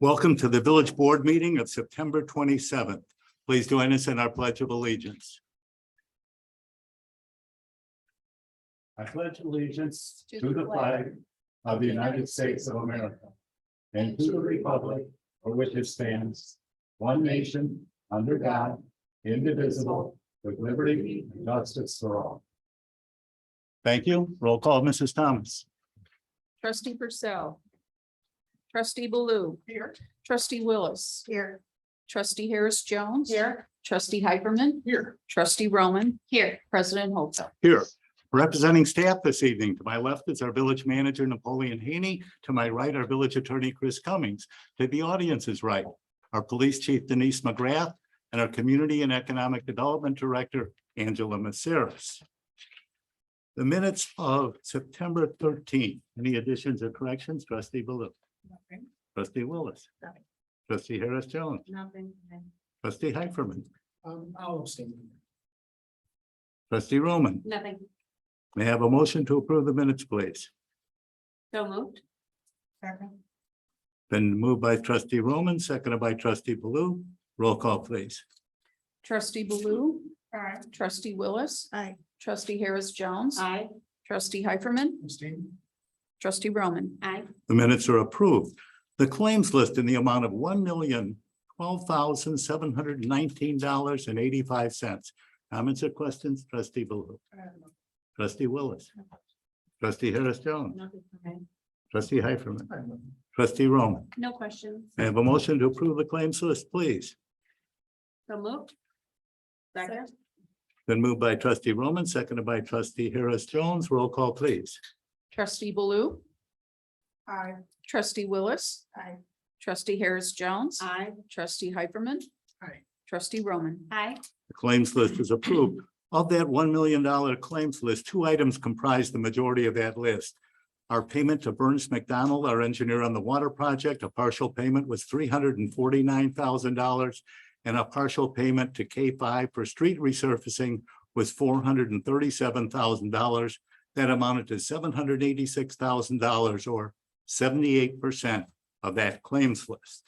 Welcome to the Village Board meeting of September 27th. Please join us in our Pledge of Allegiance. I pledge allegiance to the flag of the United States of America and to the republic for which it stands, one nation, under God, indivisible, with liberty and justice for all. Thank you. Roll call, Mrs. Thomas. Trustee Purcell. Trustee Baloo. Here. Trustee Willis. Here. Trustee Harris Jones. Here. Trustee Hyperman. Here. Trustee Roman. Here. President Hope. Here. Representing staff this evening, to my left is our village manager, Napoleon Haney. To my right, our village attorney, Chris Cummings. To the audience's right, our police chief, Denise McGrath, and our community and economic development director, Angela Maceras. The minutes of September 13th. Any additions or corrections? Trustee Baloo. Nothing. Trustee Willis. Nothing. Trustee Harris Jones. Nothing. Trustee Hyperman. I'll abstain. Trustee Roman. Nothing. May I have a motion to approve the minutes, please? So moved. Second. Been moved by trustee Roman, seconded by trustee Baloo. Roll call, please. Trustee Baloo. Aye. Trustee Willis. Aye. Trustee Harris Jones. Aye. Trustee Hyperman. Abstain. Trustee Roman. Aye. The minutes are approved. The claims list in the amount of $1,012,719.85. Comments or questions? Trustee Baloo. Trustee Willis. Trustee Harris Jones. Nothing. Trustee Hyperman. Trustee Roman. No questions. May I have a motion to approve the claims list, please? So moved. Second. Been moved by trustee Roman, seconded by trustee Harris Jones. Roll call, please. Trustee Baloo. Aye. Trustee Willis. Aye. Trustee Harris Jones. Aye. Trustee Hyperman. Aye. Trustee Roman. Aye. The claims list is approved. Of that $1 million claims list, two items comprise the majority of that list. Our payment to Burns McDonald, our engineer on the water project, a partial payment was $349,000. And a partial payment to K5 for street resurfacing was $437,000. That amounted to $786,000 or 78% of that claims list.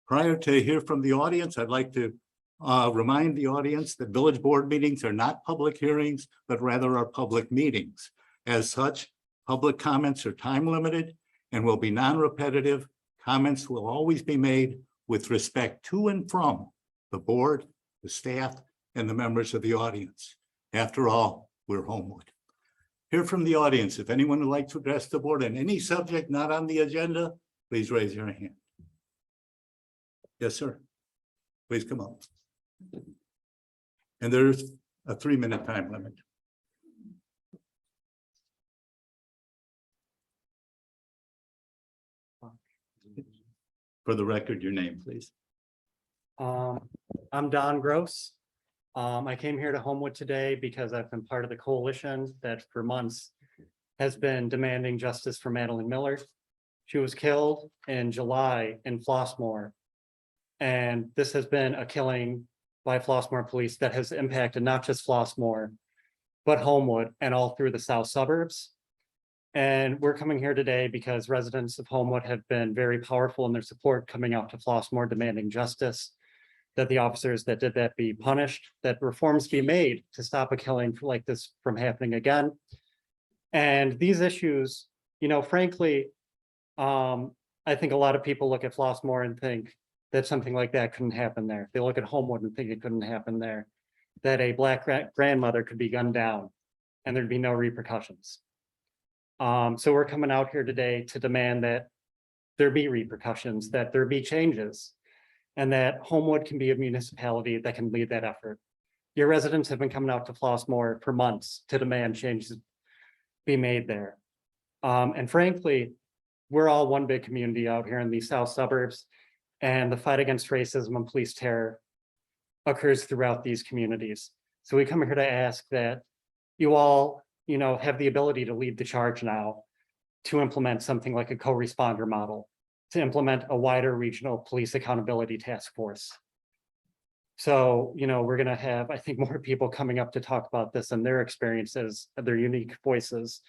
Prior to hear from the audience, I'd like to remind the audience that village board meetings are not public hearings, but rather are public meetings. As such, public comments are time limited and will be non-repetitive. Comments will always be made with respect to and from the board, the staff, and the members of the audience. After all, we're Homewood. Hear from the audience. If anyone would like to address the board on any subject not on the agenda, please raise your hand. Yes, sir. Please come up. And there's a 3-minute time limit. For the record, your name, please. I'm Don Gross. I came here to Homewood today because I've been part of the coalition that for months has been demanding justice for Madeline Miller. She was killed in July in Flossmoor. And this has been a killing by Flossmoor police that has impacted not just Flossmoor, but Homewood and all through the south suburbs. And we're coming here today because residents of Homewood have been very powerful in their support coming out to Flossmoor demanding justice, that the officers that did that be punished, that reforms be made to stop a killing like this from happening again. And these issues, you know, frankly, I think a lot of people look at Flossmoor and think that something like that couldn't happen there. They look at Homewood and think it couldn't happen there, that a Black grandmother could be gunned down and there'd be no repercussions. So we're coming out here today to demand that there be repercussions, that there be changes, and that Homewood can be a municipality that can lead that effort. Your residents have been coming out to Flossmoor for months to demand changes be made there. And frankly, we're all one big community out here in the south suburbs, and the fight against racism and police terror occurs throughout these communities. So we come here to ask that you all, you know, have the ability to lead the charge now to implement something like a co-responder model, to implement a wider regional police accountability task force. So, you know, we're going to have, I think, more people coming up to talk about this and their experiences, their unique voices,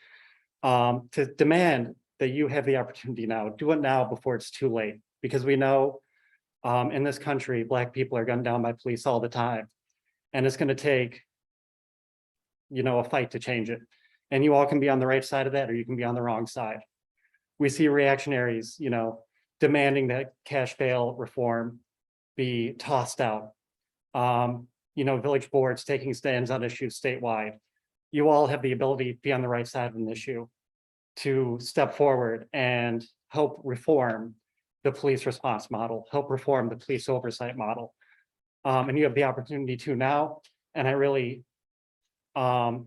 to demand that you have the opportunity now. Do it now before it's too late, because we know in this country, Black people are gunned down by police all the time. And it's going to take, a fight to change it. And you all can be on the right side of that, or you can be on the wrong side. We see reactionaries, demanding that cash bail reform be tossed out. Village boards taking stands on issues statewide. You all have the ability to be on the right side of an issue, to step forward and help reform the police response model, help reform the police oversight model. And you have the opportunity to now. And I really, I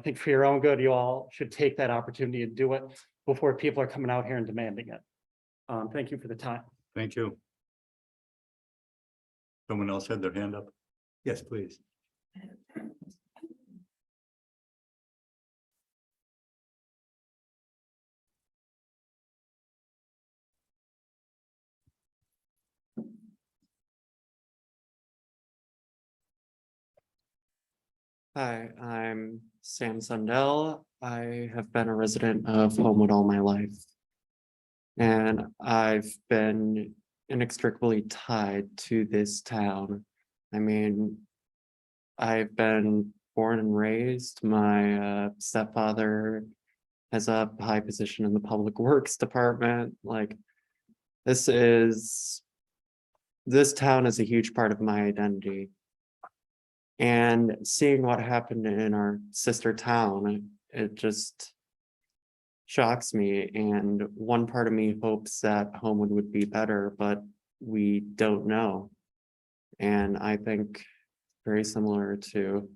think for your own good, you all should take that opportunity and do it before people are coming out here and demanding it. Thank you for the time. Thank you. Someone else had their hand up? Yes, please. Hi, I'm Sam Sundell. I have been a resident of Homewood all my life. And I've been inextricably tied to this town. I mean, I've been born and raised. My stepfather has a high position in the public works department. Like, this town is a huge part of my identity. And seeing what happened in our sister town, it just shocks me. And one part of me hopes that Homewood would be better, but we don't know. And I think very similar to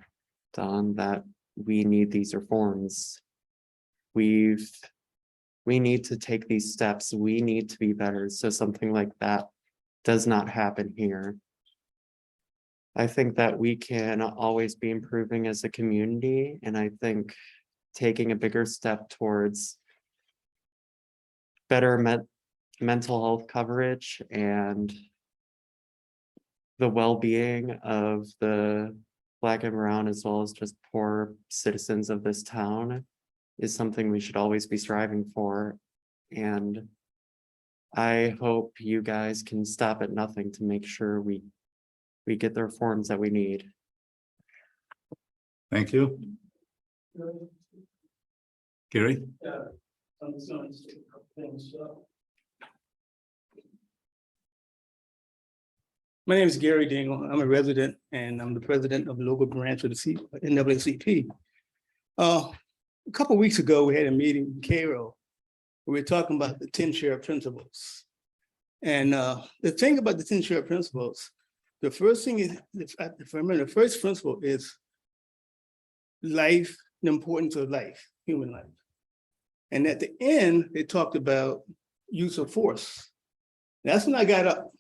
Don, that we need these reforms. We need to take these steps. We need to be better. So something like that does not happen here. I think that we can always be improving as a community, and I think taking a bigger step towards better mental health coverage and the well-being of the Black and brown, as well as just poor citizens of this town, is something we should always be striving for. And I hope you guys can stop at nothing to make sure we get the reforms that we need. Thank you. Gary? I'm just going to say a couple things. My name is Gary Dingle. I'm a resident and I'm the president of the local branch of the NAACP. A couple of weeks ago, we had a meeting in Cairo where we were talking about the 10 share principles. And the thing about the 10 share principles, the first thing is, if I remember, the first principle is life, the importance of life, human life. And at the end, they talked about use of force. That's when I got up.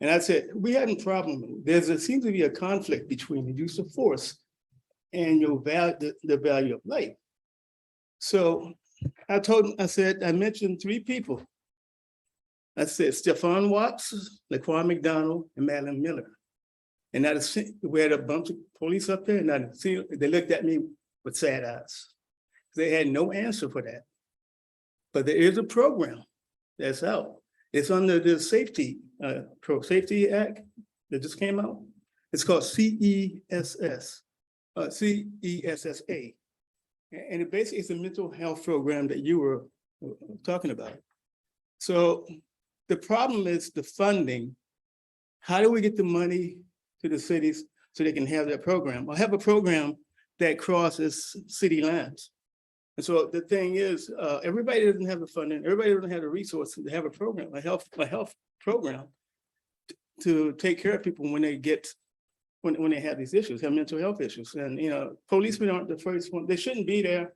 And I said, we had a problem. There seems to be a conflict between the use of force and your value, the value of life. So I mentioned three people. I said, Stephon Watts, Laquan McDonald, and Madeline Miller. And we had a bunch of police up there, and they looked at me with sad eyes. They had no answer for that. But there is a program that's out. It's under the Safety Act that just came out. It's called CESSA. And it basically is a mental health program that you were talking about. So the problem is the funding. How do we get the money to the cities so they can have that program? Or have a program that crosses city lines. And so the thing is, everybody doesn't have the funding, everybody doesn't have the resources to have a program, a health program to take care of people when they have these issues, have mental health issues. And policemen aren't the first one. They shouldn't be there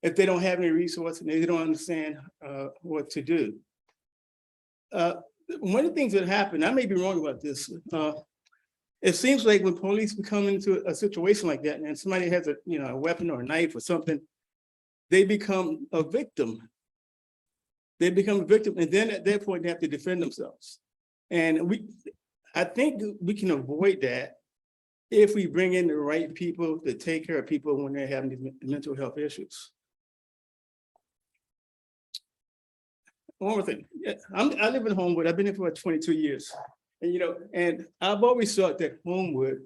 if they don't have any resources and they don't understand what to do. One of the things that happened, I may be wrong about this. It seems like when police come into a situation like that and somebody has a weapon or a knife or something, they become a victim. They become a victim, and then at that point they have to defend themselves. And I think we can avoid that if we bring in the right people to take care of people when they're having these mental health issues. one more thing. Yeah, I live in Homewood. I've been here for about 22 years. And, and I've always thought that Homewood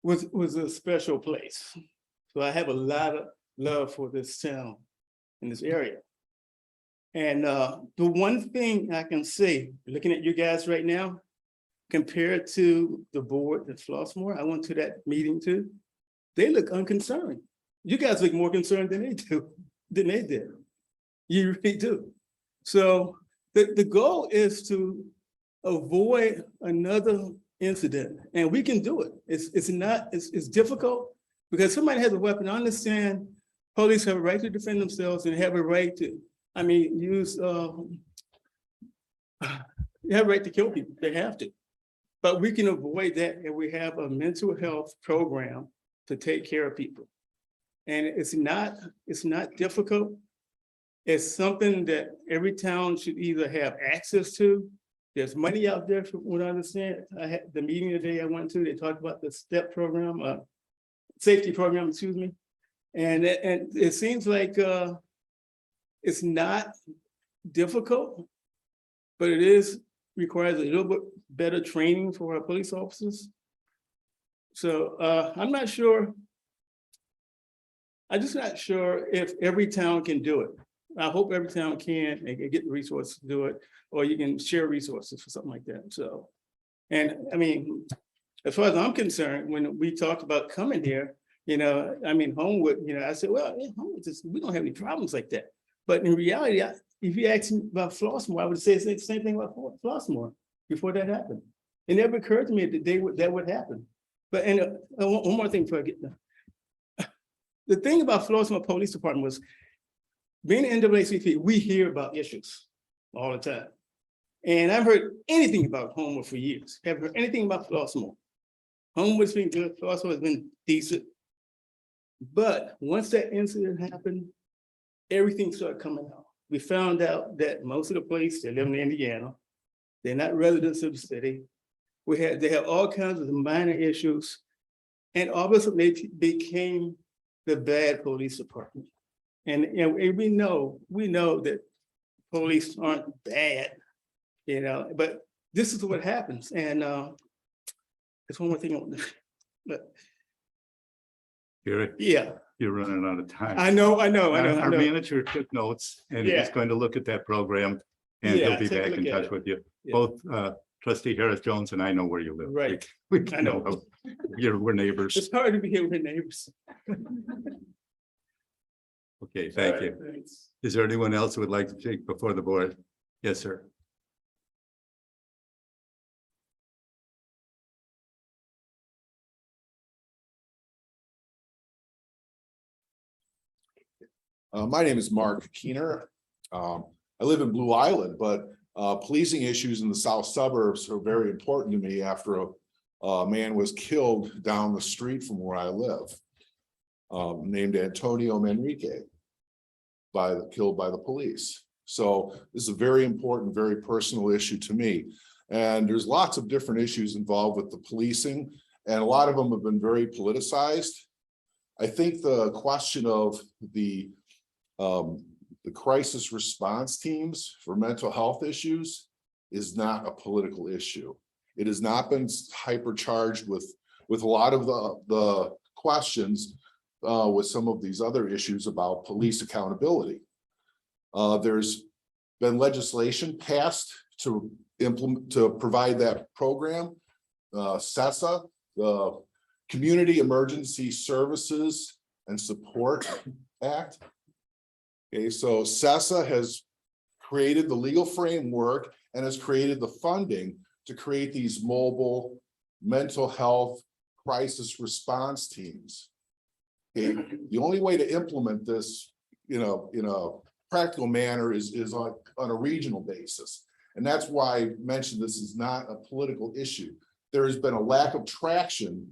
was a special place. So I have a lot of love for this town in this area. And the one thing I can say, looking at you guys right now, compared to the board at Flossmoor, I went to that meeting too. They look unconcerned. You guys look more concerned than they did. You really do. So the goal is to avoid another incident, and we can do it. It's difficult because somebody has a weapon. I understand police have a right to defend themselves and have a right to, use, they have a right to kill people. They have to. But we can avoid that if we have a mental health program to take care of people. And it's not difficult. It's something that every town should either have access to. There's money out there from what I understand. I had the meeting today I went to, they talked about the STEP program, safety program, excuse me. And it seems like it's not difficult, but it requires a little bit better training for our police officers. So I'm not sure. I'm just not sure if every town can do it. I hope every town can and can get the resources to do it, or you can share resources for something like that. So, and as far as I'm concerned, when we talked about coming here, Homewood, I said, well, Homewood, we don't have any problems like that. But in reality, if you asked me about Flossmoor, I would say the same thing about Flossmoor before that happened. It never occurred to me that that would happen. But one more thing before I get done. The thing about Flossmoor Police Department was, being an NAACP, we hear about issues all the time. And I've heard anything about Homewood for years. Haven't heard anything about Flossmoor. Homewood's been good, Flossmoor has been decent. But once that incident happened, everything started coming out. We found out that most of the police, they live in Indiana. They're not residents of the city. They have all kinds of minor issues. And all of a sudden they became the bad police department. And we know that police aren't bad, but this is what happens. And there's one more thing I want to, but Eric, yeah, you're running out of time. I know. Our manager took notes and he's Yeah. going to look at that program and Yeah, he'll be take a back in look at touch it. with you. Yeah. Both Trustee Harris Jones and I know where you live. Right. We I know. know we're neighbors. It's hard to be here with neighbors. Okay, thank you. All right, thanks. Is there anyone else who would like to speak before the board? Yes, sir. My name is Mark Keener. I live in Blue Island, but policing issues in the south suburbs are very important to me after a man was killed down the street from where I live, named Antonio Manrique, killed by the police. So this is a very important, very personal issue to me. And there's lots of different issues involved with the policing, and a lot of them have been very politicized. I think the question of the crisis response teams for mental health issues is not a political issue. It has not been hypercharged with a lot of the questions with some of these other issues about police accountability. There's been legislation passed to provide that program. CESA, the Community Emergency Services and Support Act. Okay, so CESA has created the legal framework and has created the funding to create these mobile mental health crisis response teams. Okay, the only way to implement this, in a practical manner is on a regional basis. And that's why I mentioned this is not a political issue. There has been a lack of traction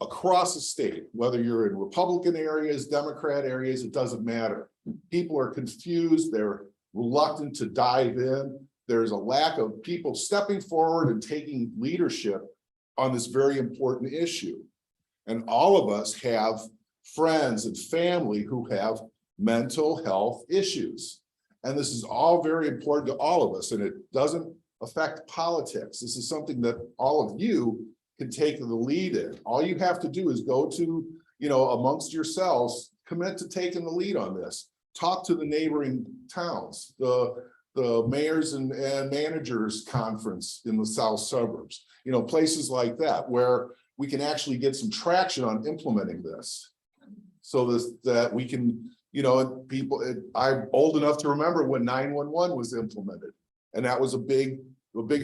across the state, whether you're in Republican areas, Democrat areas, it doesn't matter. People are confused, they're reluctant to dive in. There's a lack of people stepping forward and taking leadership on this very important issue. And all of us have friends and family who have mental health issues. And this is all very important to all of us, and it doesn't affect politics. This is something that all of you can take the lead in. All you have to do is go to, amongst yourselves, commit to taking the lead on this. Talk to the neighboring towns, the mayors and managers conference in the south suburbs, places like that, where we can actually get some traction on implementing this. So that we can, I'm old enough to remember when 911 was implemented. And that was a big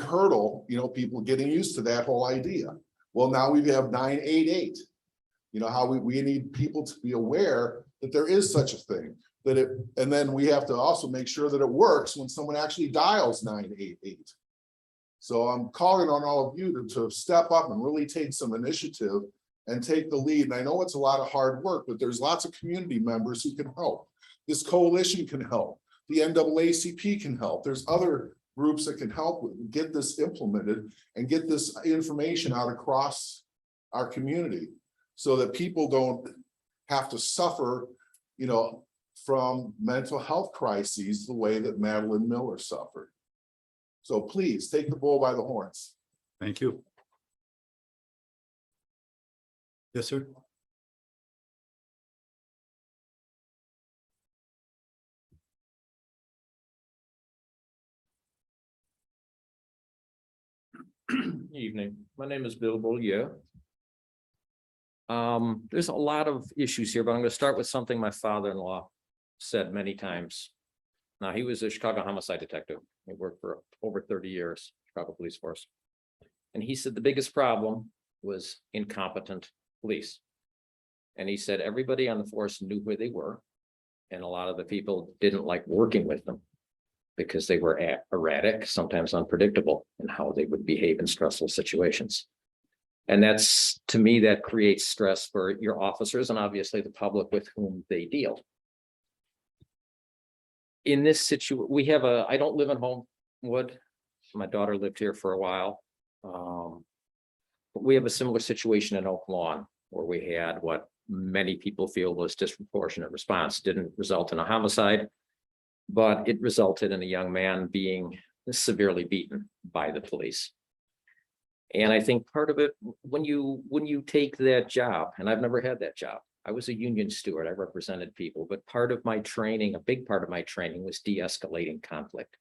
hurdle, people getting used to that whole idea. Well, now we have 988. How we need people to be aware that there is such a thing, and then we have to also make sure that it works when someone actually dials 988. So I'm calling on all of you to step up and really take some initiative and take the lead. And I know it's a lot of hard work, but there's lots of community members who can help. This coalition can help. The NAACP can help. There's other groups that can help get this implemented and get this information out across our community so that people don't have to suffer, from mental health crises the way that Madeline Miller suffered. So please take the bull by the horns. Thank you. Yes, sir. Evening. My name is Bill Beaulieu. There's a lot of issues here, but I'm going to start with something my father-in-law said many times. Now, he was a Chicago homicide detective. He worked for over 30 years, Chicago Police Force. And he said the biggest problem was incompetent police. And he said everybody on the force knew who they were. And a lot of the people didn't like working with them because they were erratic, sometimes unpredictable in how they would behave in stressful situations. And that's, to me, that creates stress for your officers and obviously the public with whom they deal. In this situation, we have I don't live in Homewood. My daughter lived here for a while. But we have a similar situation in Oak Lawn where we had what many people feel was disproportionate response. Didn't result in a homicide, but it resulted in a young man being severely beaten by the police. And I think part of it, when you take that job, and I've never had that job, I was a union steward, I represented people, but part of my training, a big part of my training was de-escalating conflict.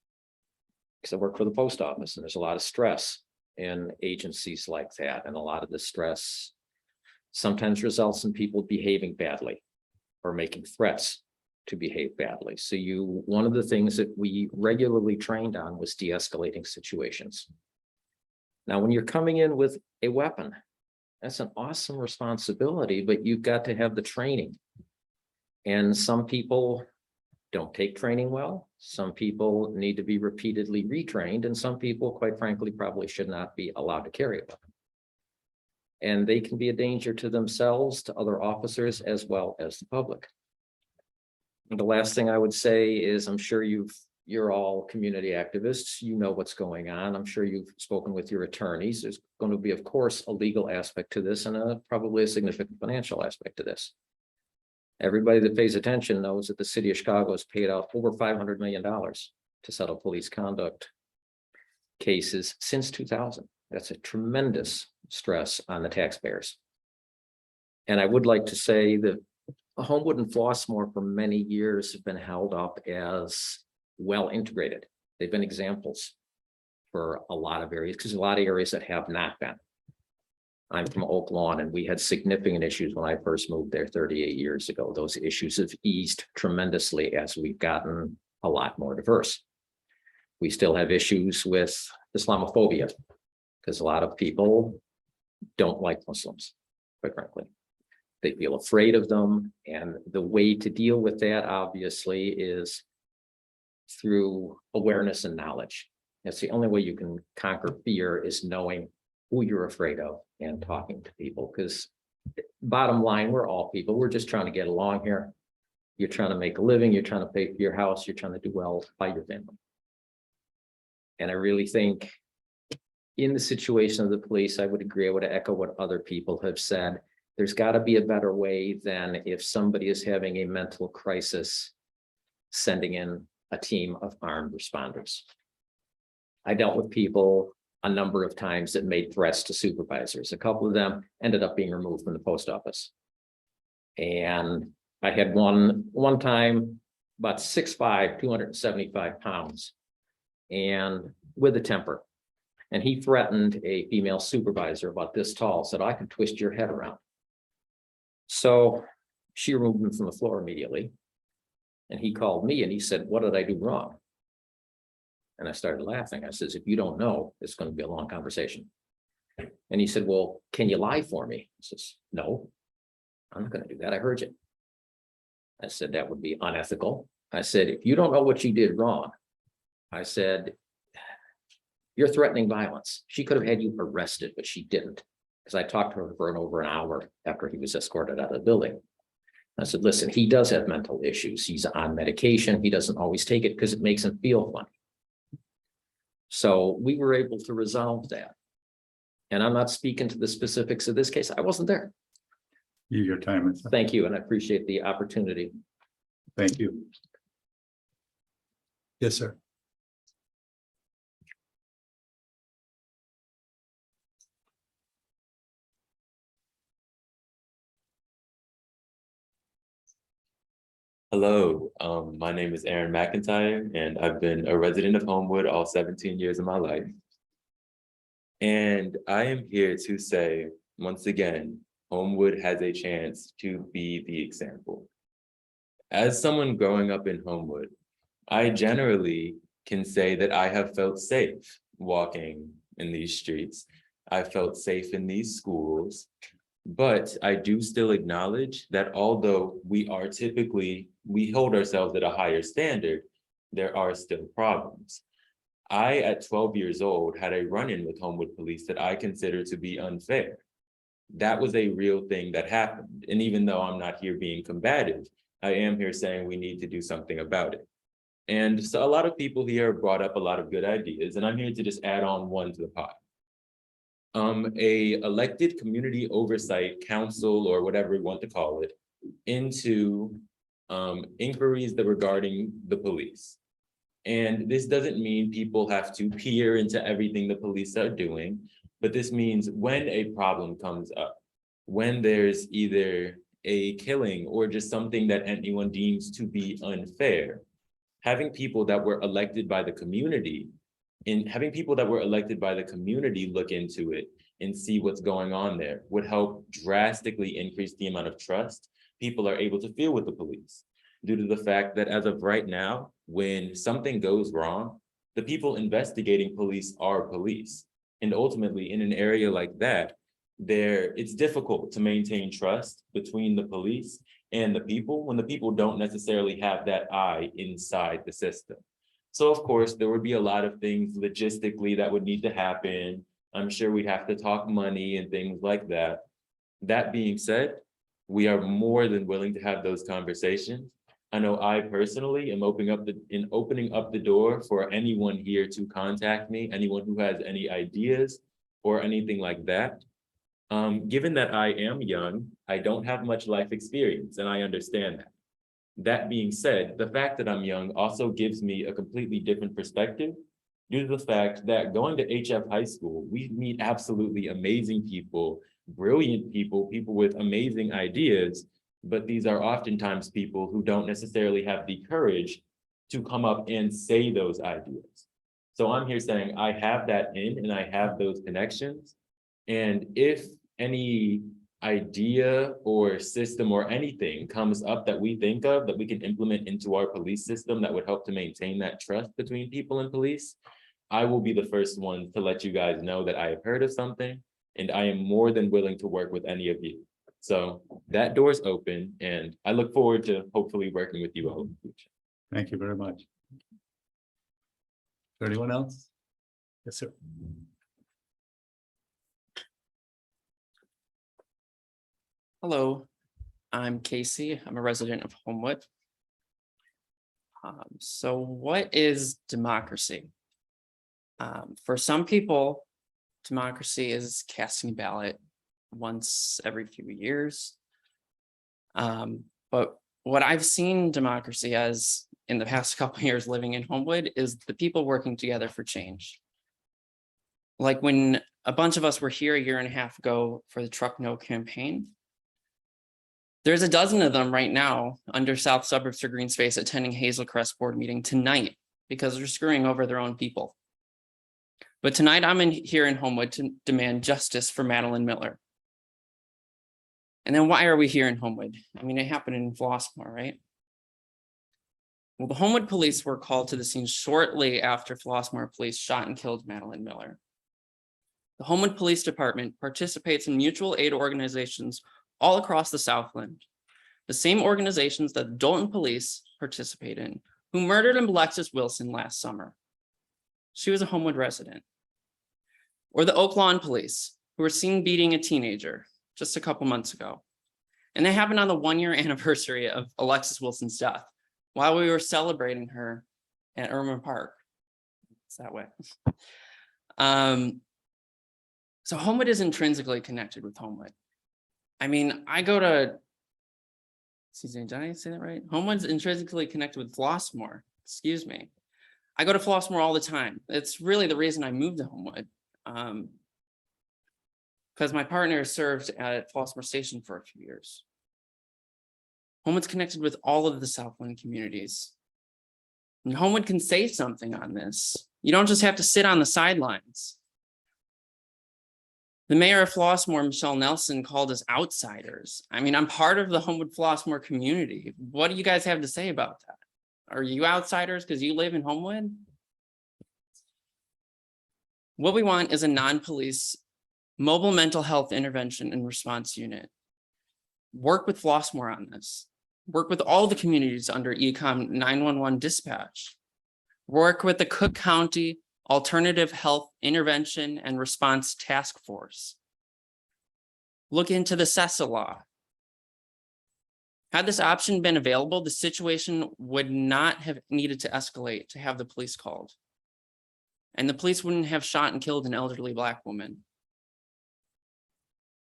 Because I work for the post office and there's a lot of stress in agencies like that. And a lot of the stress sometimes results in people behaving badly or making threats to behave badly. So one of the things that we regularly trained on was de-escalating situations. Now, when you're coming in with a weapon, that's an awesome responsibility, but you've got to have the training. And some people don't take training well. Some people need to be repeatedly retrained, and some people, quite frankly, probably should not be allowed to carry a weapon. And they can be a danger to themselves, to other officers, as well as the public. And the last thing I would say is, I'm sure you're all community activists. You know what's going on. I'm sure you've spoken with your attorneys. There's going to be, of course, a legal aspect to this and probably a significant financial aspect to this. Everybody that pays attention knows that the city of Chicago has paid out over $500 million to settle police conduct cases since 2000. That's a tremendous stress on the taxpayers. And I would like to say that Homewood and Flossmoor for many years have been held up as well integrated. They've been examples for a lot of areas, because a lot of areas that have not been. I'm from Oak Lawn, and we had significant issues when I first moved there 38 years ago. Those issues have eased tremendously as we've gotten a lot more diverse. We still have issues with Islamophobia, because a lot of people don't like Muslims, quite frankly. They feel afraid of them, and the way to deal with that, obviously, is through awareness and knowledge. That's the only way you can conquer fear, is knowing who you're afraid of and talking to people. Because bottom line, we're all people. We're just trying to get along here. You're trying to make a living. You're trying to pay for your house. You're trying to do well by your family. And I really think in the situation of the police, I would agree. I would echo what other people have said. There's got to be a better way than if somebody is having a mental crisis, sending in a team of armed responders. I dealt with people a number of times that made threats to supervisors. A couple of them ended up being removed from the post office. And I had one time, about 6'5", 275 pounds, and with a temper. And he threatened a female supervisor about this tall, said, I could twist your head around. So she removed him from the floor immediately. And he called me and he said, what did I do wrong? And I started laughing. I says, if you don't know, it's going to be a long conversation. And he said, well, can you lie for me? I says, no, I'm not going to do that. I heard you. I said, that would be unethical. I said, if you don't know what you did wrong, I said, you're threatening violence. She could have had you arrested, but she didn't. Because I talked to her for over an hour after he was escorted out of the building. I said, listen, he does have mental issues. He's on medication. He doesn't always take it because it makes him feel funny. So we were able to resolve that. And I'm not speaking to the specifics of this case. I wasn't there. Your time is up. Thank you, and I appreciate the opportunity. Thank you. Yes, sir. Hello, my name is Aaron McIntyre, and I've been a resident of Homewood all 17 years of my life. And I am here to say, once again, Homewood has a chance to be the example. As someone growing up in Homewood, I generally can say that I have felt safe walking in these streets. I felt safe in these schools. But I do still acknowledge that although we hold ourselves at a higher standard, there are still problems. I, at 12 years old, had a run-in with Homewood police that I consider to be unfair. That was a real thing that happened. And even though I'm not here being combative, I am here saying we need to do something about it. And so a lot of people here brought up a lot of good ideas, and I'm here to just add on one to the pot. A elected community oversight council, or whatever we want to call it, into inquiries that regarding the police. And this doesn't mean people have to peer into everything the police are doing, but this means when a problem comes up, when there's either a killing or just something that anyone deems to be unfair, having people that were elected by the community look into it and see what's going on there would help drastically increase the amount of trust people are able to feel with the police, due to the fact that as of right now, when something goes wrong, the people investigating police are police. And ultimately, in an area like that, it's difficult to maintain trust between the police and the people when the people don't necessarily have that eye inside the system. So of course, there would be a lot of things logistically that would need to happen. I'm sure we'd have to talk money and things like that. That being said, we are more than willing to have those conversations. I know I personally am opening up the door for anyone here to contact me, anyone who has any ideas or anything like that. Given that I am young, I don't have much life experience, and I understand that. That being said, the fact that I'm young also gives me a completely different perspective, due to the fact that going to HF High School, we meet absolutely amazing people, brilliant people, people with amazing ideas, but these are oftentimes people who don't necessarily have the courage to come up and say those ideas. So I'm here saying I have that and I have those connections. And if any idea or system or anything comes up that we think of that we can implement into our police system that would help to maintain that trust between people and police, I will be the first one to let you guys know that I have heard of something, and I am more than willing to work with any of you. So that door is open, and I look forward to hopefully working with you all in the future. Thank you very much. Is there anyone else? Yes, sir. Hello, I'm Casey. I'm a resident of Homewood. So what is democracy? For some people, democracy is casting a ballot once every few years. But what I've seen democracy as in the past couple of years living in Homewood is the people working together for change. Like when a bunch of us were here a year and a half ago for the Truck No campaign, there's a dozen of them right now under South Suburbs for Green Space attending Hazel Crest board meeting tonight because they're screwing over their own people. But tonight I'm here in Homewood to demand justice for Madeline Miller. And then why are we here in Homewood? I mean, it happened in Flossmoor, right? Well, the Homewood police were called to the scene shortly after Flossmoor police shot and killed Madeline Miller. The Homewood Police Department participates in mutual aid organizations all across the Southland. The same organizations that Dalton police participate in, who murdered Alexis Wilson last summer. She was a Homewood resident. Or the Oak Lawn police, who were seen beating a teenager just a couple months ago. And they happened on the 1-year anniversary of Alexis Wilson's death while we were celebrating her at Irma Park. It's that way. So Homewood is intrinsically connected with Homewood. I mean, I go to, excuse me, did I say that right? Homewood's intrinsically connected with Flossmoor, excuse me. I go to Flossmoor all the time. It's really the reason I moved to Homewood. Because my partner served at Flossmoor Station for a few years. Homewood's connected with all of the Southland communities. And Homewood can say something on this. You don't just have to sit on the sidelines. The mayor of Flossmoor, Michelle Nelson, called us outsiders. I mean, I'm part of the Homewood Flossmoor community. What do you guys have to say about that? Are you outsiders because you live in Homewood? What we want is a non-police mobile mental health intervention and response unit. Work with Flossmoor on this. Work with all the communities under ECOM 911 dispatch. Work with the Cook County Alternative Health Intervention and Response Task Force. Look into the CESA law. Had this option been available, the situation would not have needed to escalate to have the police called. And the police wouldn't have shot and killed an elderly Black woman.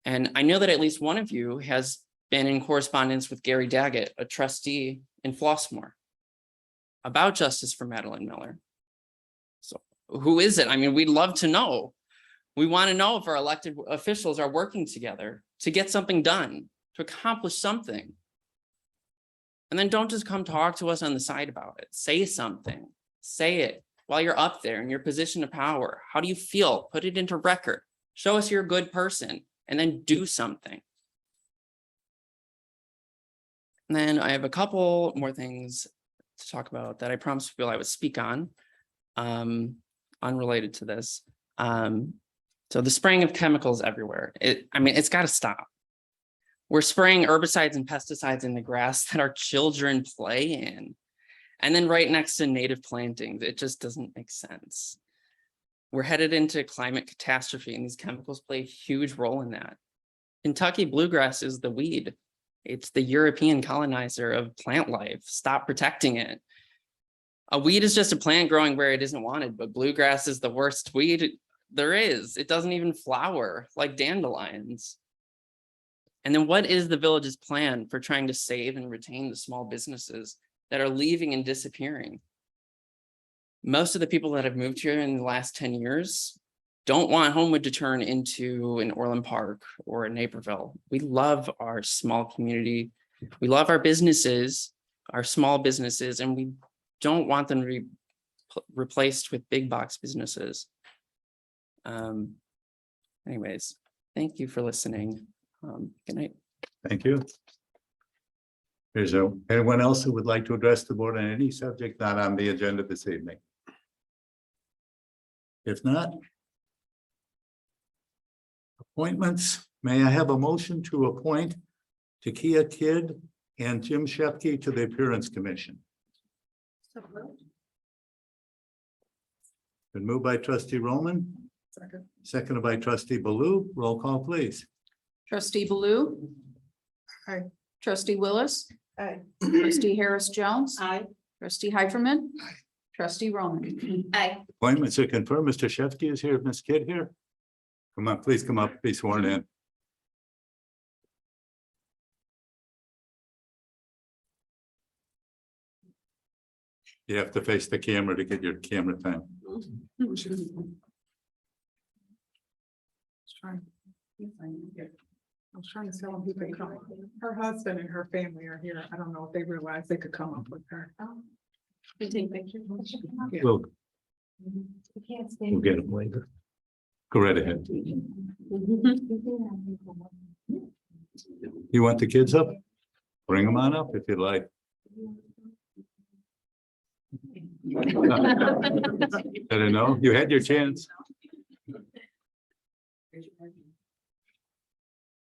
And I know that at least one of you has been in correspondence with Gary Daggett, a trustee in Flossmoor, about justice for Madeline Miller. So who is it? I mean, we'd love to know. We want to know if our elected officials are working together to get something done, to accomplish something. And then don't just come talk to us on the side about it. Say something. Say it while you're up there in your position of power. How do you feel? Put it into record. Show us you're a good person and then do something. And then I have a couple more things to talk about that I promised people I would speak on, unrelated to this. So the spraying of chemicals everywhere. It's got to stop. We're spraying herbicides and pesticides in the grass that our children play in. And then right next to native plantings, it just doesn't make sense. We're headed into climate catastrophe and these chemicals play a huge role in that. Kentucky bluegrass is the weed. It's the European colonizer of plant life. Stop protecting it. A weed is just a plant growing where it isn't wanted, but bluegrass is the worst weed there is. It doesn't even flower like dandelions. And then what is the village's plan for trying to save and retain the small businesses that are leaving and disappearing? Most of the people that have moved here in the last 10 years don't want Homewood to turn into an Orland Park or a Naperville. We love our small community. We love our businesses, our small businesses, and we don't want them to be replaced with big box businesses. Anyways, thank you for listening. Good night. Thank you. Is there anyone else who would like to address the board on any subject not on the agenda this evening? If not, appointments, may I have a motion to appoint Takia Kidd and Jim Shepke to the Appearance Commission? Been moved by trustee Roman. Seconded by trustee Baloo. Roll call, please. Trustee Baloo. Aye. Trustee Willis. Aye. Trustee Harris Jones. Aye. Trustee Heiferman. Trustee Roman. Aye. Appointments are confirmed. Mr. Shefke is here. Ms. Kidd here. Come on, please come up, be sworn in. You have to face the camera to get your camera time. I was trying to tell them he could come. Her husband and her family are here. I don't know if they realize they could come up with her. We take pictures. We'll get them later. Go right ahead. You want the kids up? Bring them on up if you'd like. I don't know. You had your chance.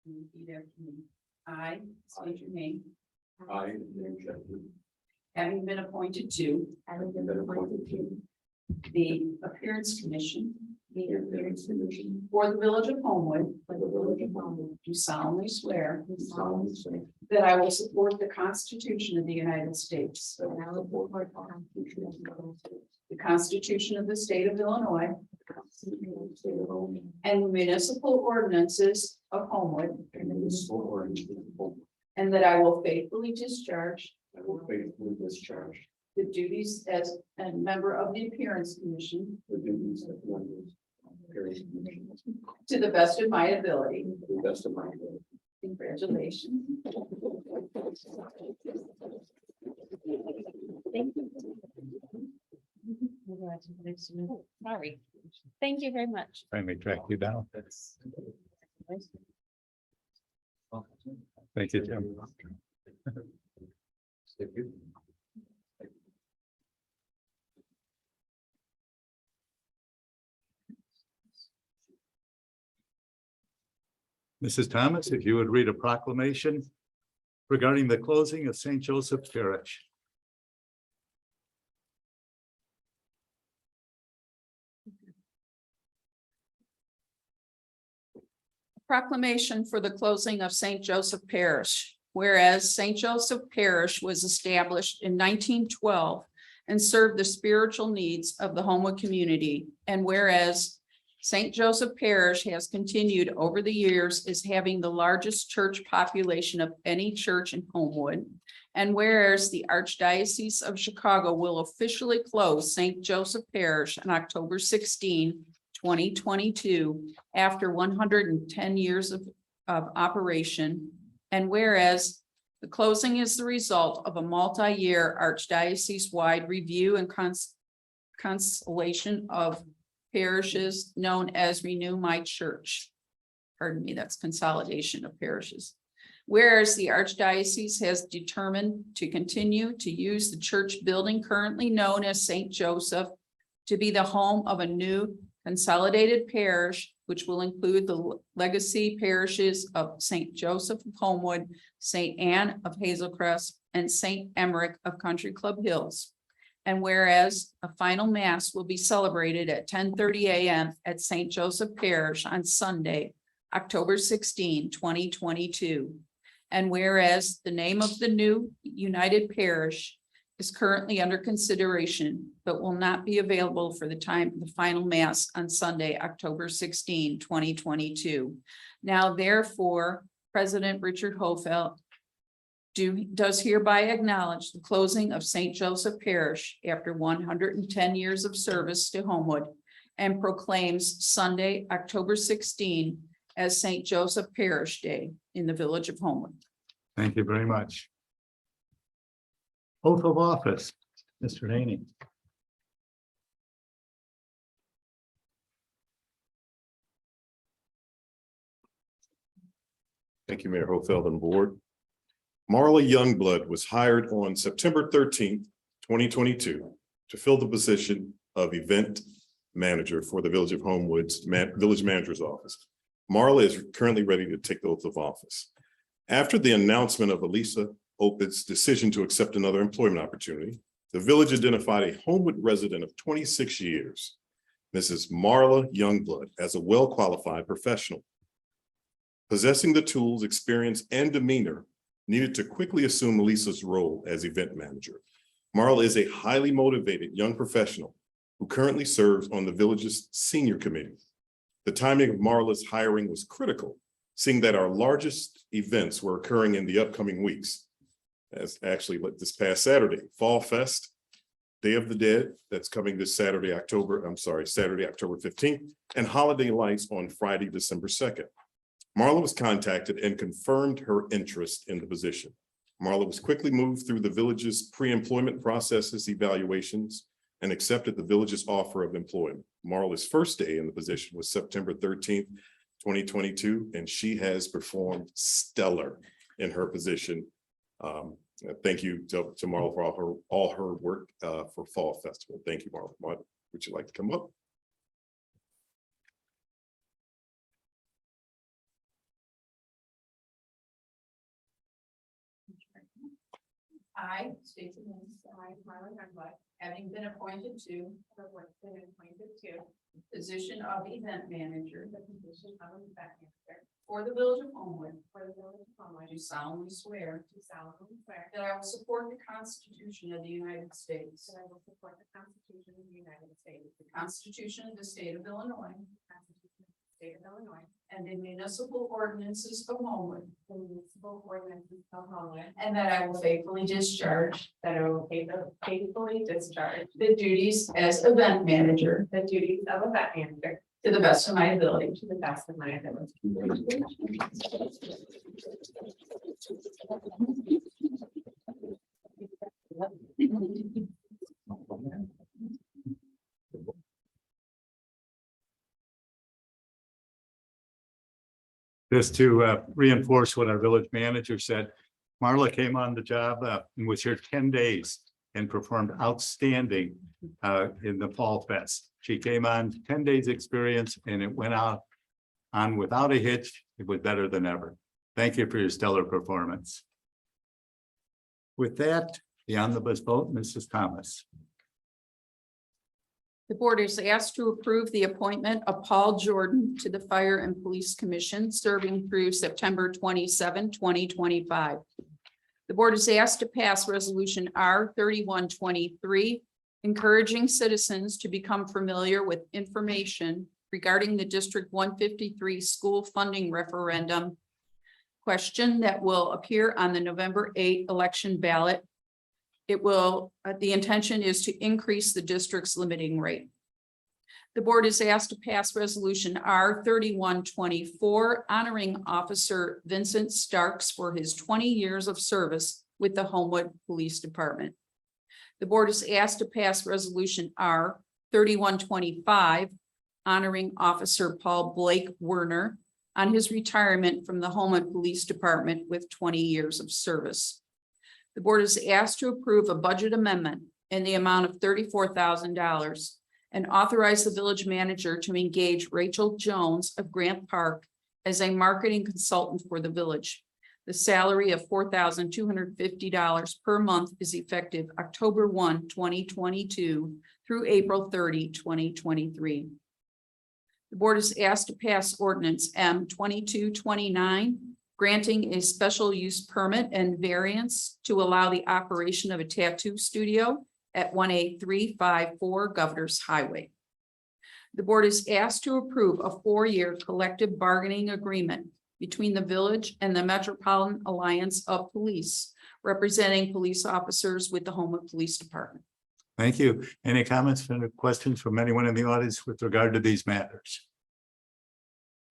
Repeat after me. I state your name. I, Having been appointed to. The Appearance Commission. For the Village of Homewood. Do solemnly swear. That I will support the Constitution of the United States. The Constitution of the State of Illinois. And the municipal ordinances of Homewood. And that I will faithfully discharge. The duties as a member of the Appearance Commission. To the best of my ability. Congratulations. Thank you. Sorry. Thank you very much. finally track you down. Thank you, Jim. Mrs. Thomas, if you would read a proclamation regarding the closing of St. Joseph Parish. Proclamation for the closing of St. Joseph Parish. Whereas St. Joseph Parish was established in 1912 and served the spiritual needs of the Homewood community. And whereas St. Joseph Parish has continued over the years as having the largest church population of any church in Homewood. And whereas the Archdiocese of Chicago will officially close St. Joseph Parish on October 16, 2022, after 110 years of operation. And whereas the closing is the result of a multi-year archdiocese-wide review and consolation of parishes known as Renew My Church. Pardon me, that's consolidation of parishes. Whereas the Archdiocese has determined to continue to use the church building currently known as St. Joseph to be the home of a new consolidated parish, which will include the legacy parishes of St. Joseph of Homewood, St. Anne of Hazelcrest, and St. Emerick of Country Club Hills. And whereas a final mass will be celebrated at 10:30 a.m. at St. Joseph Parish on Sunday, October 16, 2022. And whereas the name of the new United Parish is currently under consideration, but will not be available for the time of the final mass on Sunday, October 16, 2022. Now therefore, President Richard Hofeld does hereby acknowledge the closing of St. Joseph Parish after 110 years of service to Homewood and proclaims Sunday, October 16 as St. Joseph Parish Day in the Village of Homewood. Thank you very much. Oath of office, Mr. Haney. Thank you, Mayor Hofeld and Board. Marla Youngblood was hired on September 13th, 2022 to fill the position of event manager for the Village of Homewood's Village Manager's Office. Marla is currently ready to take the oath of office. After the announcement of Elisa Opit's decision to accept another employment opportunity, the village identified a Homewood resident of 26 years, Mrs. Marla Youngblood, as a well-qualified professional, possessing the tools, experience, and demeanor needed to quickly assume Elisa's role as event manager. Marla is a highly motivated young professional who currently serves on the village's senior committee. The timing of Marla's hiring was critical, seeing that our largest events were occurring in the upcoming weeks. As actually this past Saturday, Fall Fest Day of the Dead, that's coming this Saturday, Saturday, October 15th, and Holiday Lights on Friday, December 2nd. Marla was contacted and confirmed her interest in the position. Marla was quickly moved through the village's pre-employment processes, evaluations, and accepted the village's offer of employment. Marla's first day in the position was September 13th, 2022, and she has performed stellar in her position. Thank you to Marla for all her work for Fall Festival. Thank you, Marla. Would you like to come up? I state the name. I, Marla Youngblood, having been appointed to position of event manager, for the village of Homewood, do solemnly swear that I will support the Constitution of the United States, the Constitution of the State of Illinois, and the municipal ordinances of Homewood, and that I will faithfully discharge the duties as event manager to the best of my ability. Just to reinforce what our village manager said, Marla came on the job and was here 10 days and performed outstanding in the Fall Fest. She came on 10 days experience and it went on without a hitch. It was better than ever. Thank you for your stellar performance. With that, the omnibus vote, Mrs. Thomas. The board is asked to approve the appointment of Paul Jordan to the Fire and Police Commission, serving through September 27, 2025. The board is asked to pass resolution R 3123, encouraging citizens to become familiar with information regarding the District 153 school funding referendum question that will appear on the November 8 election ballot. It will, the intention is to increase the district's limiting rate. The board is asked to pass resolution R 3124, honoring Officer Vincent Starks for his 20 years of service with the Homewood Police Department. The board is asked to pass resolution R 3125, honoring Officer Paul Blake Werner on his retirement from the Homewood Police Department with 20 years of service. The board is asked to approve a budget amendment in the amount of $34,000 and authorize the village manager to engage Rachel Jones of Grant Park as a marketing consultant for the village. The salary of $4,250 per month is effective October 1, 2022 through April 30, 2023. The board is asked to pass ordinance M 2229, granting a special use permit and variance to allow the operation of a tattoo studio at 18354 Governor's Highway. The board is asked to approve a 4-year collective bargaining agreement between the village and the Metropolitan Alliance of Police, representing police officers with the Homewood Police Department. Thank you. Any comments or questions from anyone in the audience with regard to these matters?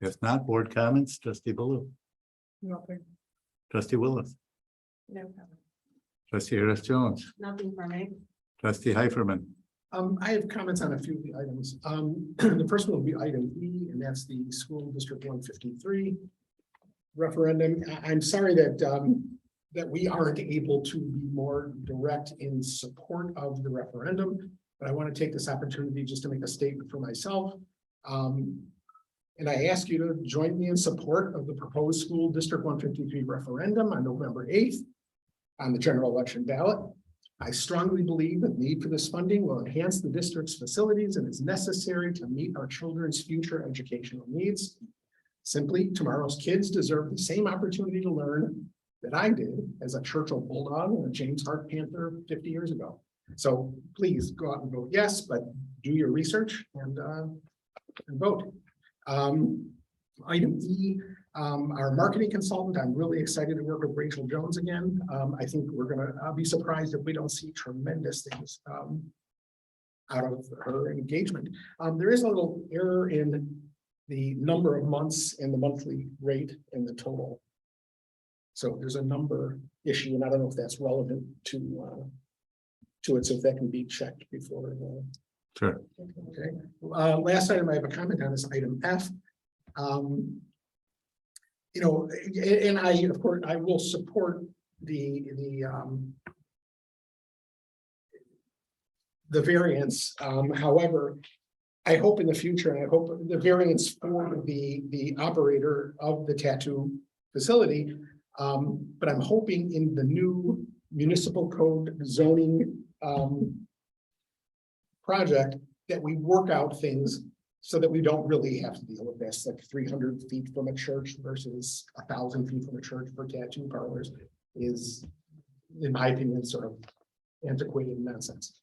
If not, board comments, Trustee Baloo. Nothing. Trustee Willis. No comment. Trustee Harris Jones. Nothing for me. Trustee Heiferman. I have comments on a few of the items. The first one will be item E, and that's the school district 153 referendum. I'm sorry that that we aren't able to be more direct in support of the referendum, but I want to take this opportunity just to make a statement for myself. And I ask you to join me in support of the proposed school district 153 referendum on November 8th on the general election ballot. I strongly believe that the need for this funding will enhance the district's facilities and is necessary to meet our children's future educational needs. Simply, tomorrow's kids deserve the same opportunity to learn that I did as a Churchill Bulldog and a James Hart Panther 50 years ago. So please go out and vote yes, but do your research and vote. Item E, Our marketing consultant, I'm really excited to work with Rachel Jones again. I think I'll be surprised if we don't see tremendous things out of her engagement. There is a little error in the number of months and the monthly rate and the total. So there's a number issue, and I don't know if that's relevant to it, so if that can be checked before. Sure. Okay, last item I have a comment on is item F. You know, and I, of course, I will support the variance. However, I hope in the future, and I hope the variance for the operator of the tattoo facility. But I'm hoping in the new municipal code zoning project that we work out things so that we don't really have to deal with this, like 300 feet from a church versus 1,000 feet from a church for tattoo parlors is, in my opinion, sort of antiquated nonsense.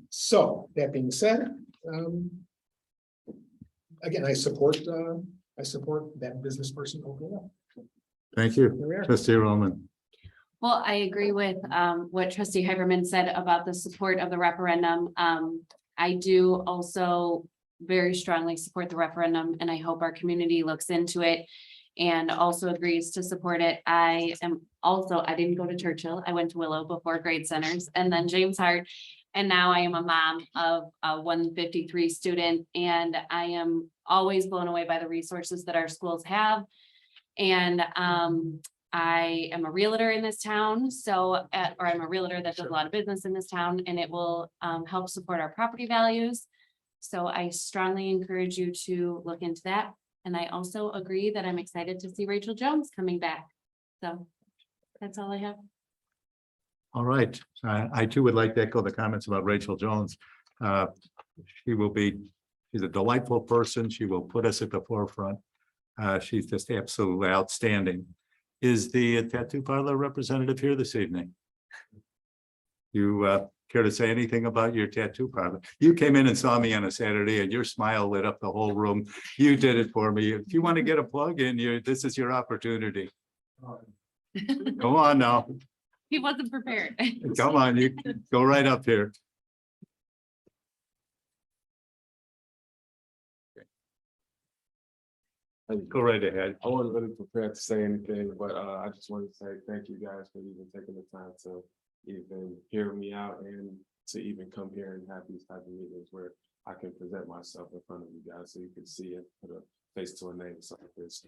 So that being said, again, I support that business person opening up. Thank There you, we are. trustee Roman. Well, I agree with what trustee Hyperman said about the support of the referendum. I do also very strongly support the referendum, and I hope our community looks into it and also agrees to support it. I didn't go to Churchill. I went to Willow before Grade Centers and then James Hart. And now I am a mom of a 153 student, and I am always blown away by the resources that our schools have. And I am a realtor in this town, or I'm a realtor that does a lot of business in this town, and it will help support our property values. So I strongly encourage you to look into that. And I also agree that I'm excited to see Rachel Jones coming back. So that's all I have. All right, I too would like to echo the comments about Rachel Jones. She's a delightful person. She will put us at the forefront. She's just absolutely outstanding. Is the tattoo parlor representative here this evening? You care to say anything about your tattoo parlor? You came in and saw me on a Saturday and your smile lit up the whole room. You did it for me. If you want to get a plug in, this is your opportunity. Go on now. He wasn't prepared. Come on, you go right up here. Go right ahead. I wasn't really prepared to say anything, but I just wanted to say thank you guys for even taking the time to even hear me out and to even come here and have these type of meetings where I can present myself in front of you guys so you can see and put a face to a name, something like this.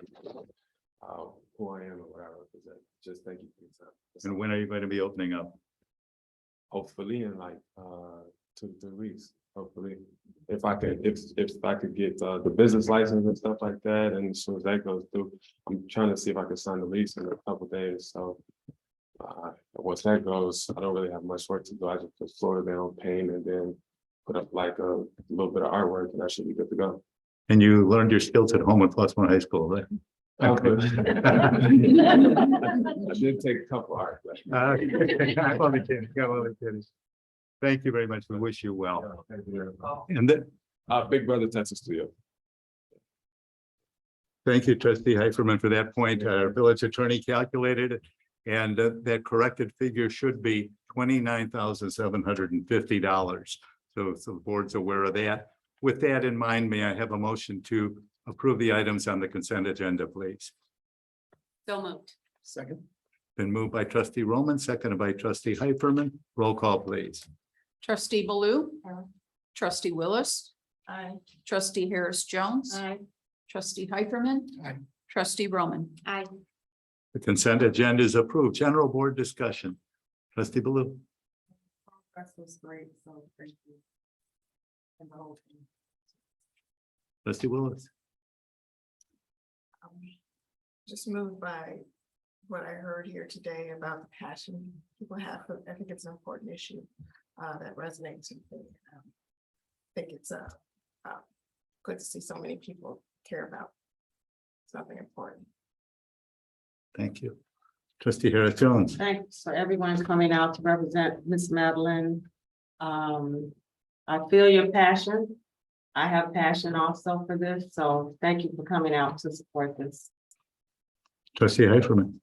Who I am and what I represent. Just thank you for your time. And when are you going to be opening up? Hopefully in like 2 to 3 weeks. Hopefully, if I could get the business license and stuff like that, and as soon as that goes through, I'm trying to see if I can sign the lease in a couple days. So once that goes, I don't really have much work to do. I just put floor down, paint, and then put up like a little bit of artwork, and I should be good to go. And you learned your skills at home at +1 High School, right? I did take a couple art lessons. I'm only kidding. I'm only kidding. Thank you very much. We wish you well. Thank you very much. And then, Big Brother Tattoo Studio. thank you, trustee Heiferman, for that point. Our village attorney calculated it, and that corrected figure should be $29,750. So the board's aware of that. With that in mind, may I have a motion to approve the items on the consent agenda, please? So moved. Second. Been moved by trustee Roman, seconded by trustee Heiferman. Roll call, please. Trustee Baloo. Trustee Willis. Aye. Trustee Harris Jones. Aye. Trustee Heiferman. Aye. Trustee Roman. Aye. The consent agenda is approved. General board discussion. Trustee Baloo. That was great, so thank you. And the whole team. Trustee Willis. Just moved by what I heard here today about the passion people have. I think it's an important issue that resonates with me. I think it's good to see so many people care about something important. Thank you. Trustee Harris Jones. Thanks for everyone coming out to represent Miss Madeline. I feel your passion. I have passion also for this, so thank you for coming out to support this. Trustee Heiferman.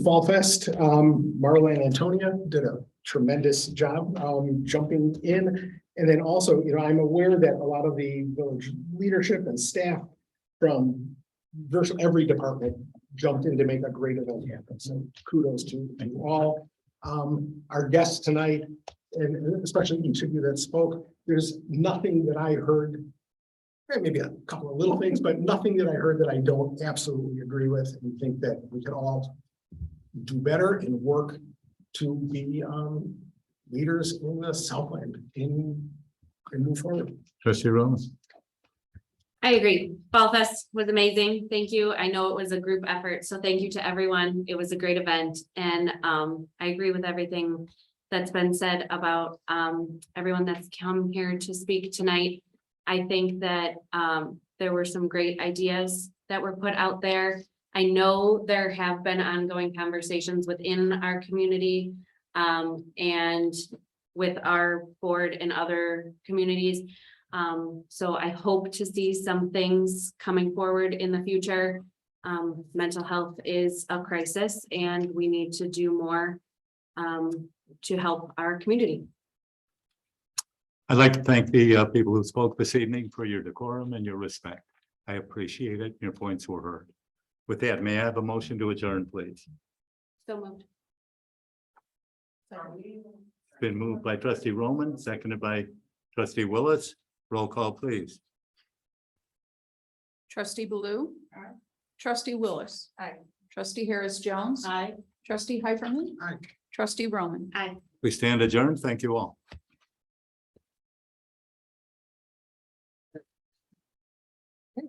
Fall Fest, Marla and Antonia did a tremendous job, jumping in. And then also, I'm aware that a lot of the village leadership and staff from virtually every department jumped in to make a great event happen. So kudos to you all. Our guests tonight, and especially each of you that spoke, there's nothing that I heard, maybe a couple of little things, but nothing that I heard that I don't absolutely agree with and think that we could all do better and work to be leaders in the Southland and move forward. Trustee Roman. I agree. Fall Fest was amazing. Thank you. I know it was a group effort, so thank you to everyone. It was a great event. And I agree with everything that's been said about everyone that's come here to speak tonight. I think that there were some great ideas that were put out there. I know there have been ongoing conversations within our community and with our board and other communities. So I hope to see some things coming forward in the future. Mental health is a crisis and we need to do more to help our community. I'd like to thank the people who spoke this evening for your decorum and your respect. I appreciate it. Your points were heard. With that, may I have a motion to adjourn, please? So moved. Been moved by trustee Roman, seconded by trustee Willis. Roll call, please. Trustee Baloo. Trustee Willis. Aye. Trustee Harris Jones. Aye. Trustee Heiferman. Aye. Trustee Roman. Aye. We stand adjourned. Thank you all.